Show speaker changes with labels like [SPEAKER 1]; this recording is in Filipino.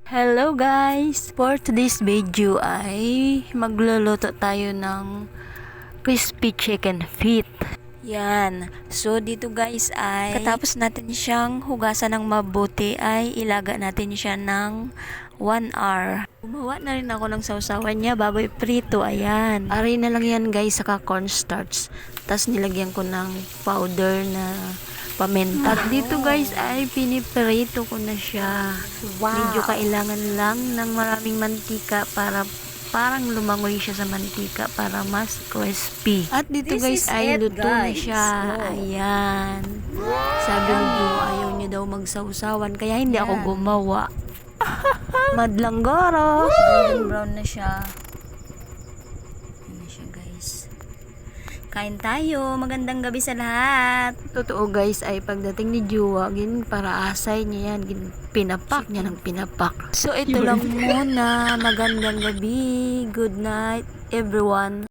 [SPEAKER 1] Hello guys! For today's video ay magluluto tayo ng crispy chicken feet. Yan. So dito guys ay katapos natin siyang hugasan ng mabuti ay ilaga natin siya ng 1 hour. Gumawa na rin ako ng sausawan niya bago iprito. Ayan. Aray na lang yan guys saka cornstarch. Tapos nilagyan ko ng powder na paminta. At dito guys ay piniprito ko na siya. Wow. Medyo kailangan lang ng maraming mantika para parang lumangoy siya sa mantika para mas crispy. At dito guys ay luto na siya. Ayan. Sabi ni Joe ayaw niya daw magsawsawan kaya hindi ako gumawa. Madlanggoro. Golden brown na siya. Ayan na siya guys. Kain tayo. Magandang gabi sa lahat. Totoo guys ay pagdating ni Jua, para asay niya yan. Pinapak niya ng pinapak. So ito lang muna. Magandang gabi. Good night everyone.